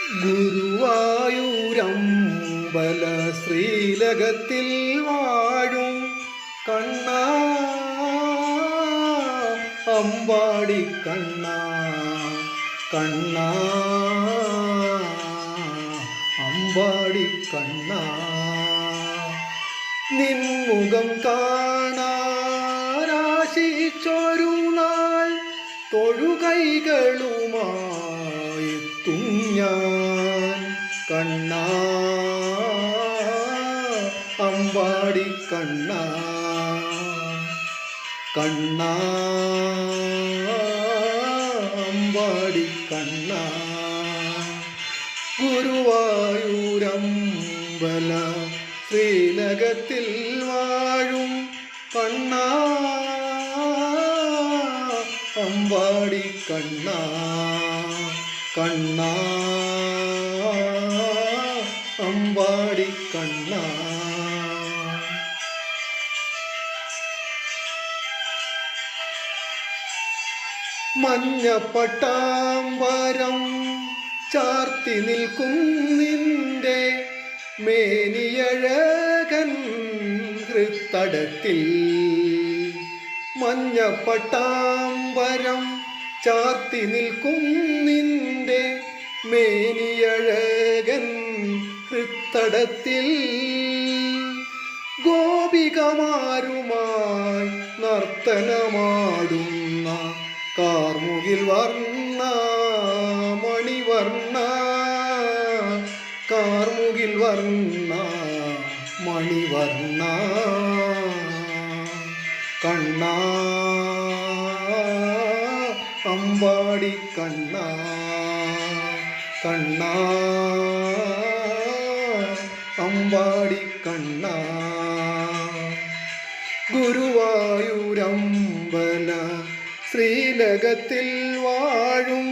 ഗുരുവായൂരമ്പല ശ്രീലകത്തിൽ വാഴും കണ്ണാ, അമ്പാടി കണ്ണാ, കണ്ണാ, അമ്പാടി കണ്ണാ, നിൻമുഖം കാണാനാശിച്ചൊരു നാൾ തൊഴുകൈകളുമായെത്തും ഞാൻ കണ്ണാ, അമ്പാടി കണ്ണാ, കണ്ണാ, അമ്പാടി കണ്ണാ. ഗുരുവായൂരമ്പല ശ്രീലകത്തിൽ വാഴും കണ്ണാ, അമ്പാടി കണ്ണാ, കണ്ണാ, അമ്പാടി കണ്ണാ. മഞ്ഞപ്പട്ടാമ്പരം ചാർത്തി നിൽക്കും നിന്റെ മേനിയഴകൻ ഹൃത്തടത്തിൽ, മഞ്ഞപ്പട്ടാമ്പരം ചാർത്തി നിൽക്കും നിന്റെ മേനിയഴകൻ ഹൃത്തടത്തിൽ, ഗോപികമാരുമായി നർത്തനമാടുന്ന കാർമുകിൽ വർണ്ണ മണിവർണ്ണ, കാർമുകിൽ വർണ്ണ മണിവർണ്ണ, കണ്ണാ, അമ്പാടി കണ്ണാ, കണ്ണാ, അമ്പാടി കണ്ണാ. ഗുരുവായൂരമ്പല ശ്രീലകത്തിൽ വാഴും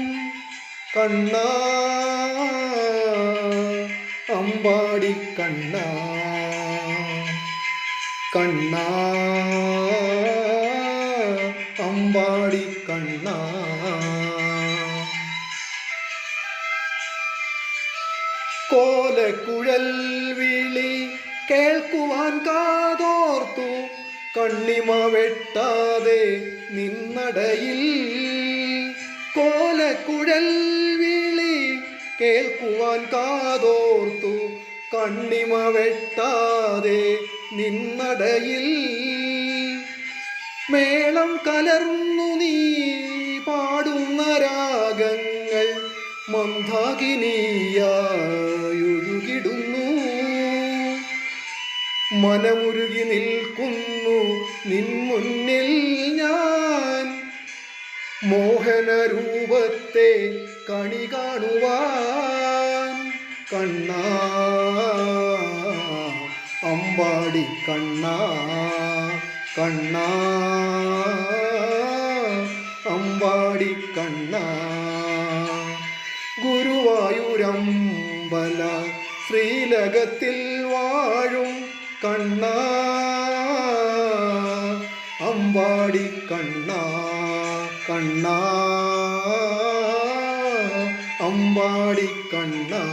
കണ്ണാ, അമ്പാടി കണ്ണാ, കണ്ണാ, അമ്പാടി കണ്ണാ. കോലക്കുഴൽ വിളി കേൾക്കുവാൻ കാതോർത്തു കണ്ണിമ വെട്ടാതെ നിന്നടയിൽ, കോലക്കുഴൽ വിളി കേൾക്കുവാൻ കാതോർത്തു കണ്ണിമ വെട്ടാതെ നിന്നടയിൽ, മേളം കലർന്നു നീ പാടുന്ന രാഗങ്ങൾ മന്ദാകിനിയായൊഴുകിടുന്നു, മനമുരുകി നിൽക്കുന്നു നിൻ മുന്നിൽ ഞാൻ, മോഹനരൂപത്തെ കണി കാണുവാൻ കണ്ണാ, അമ്പാടി കണ്ണാ, കണ്ണാ, അമ്പാടി കണ്ണാ. ഗുരുവായൂരമ്പല ശ്രീലകത്തിൽ വാഴും കണ്ണാ, അമ്പാടി കണ്ണാ, കണ്ണാ, അമ്പാടി കണ്ണാ.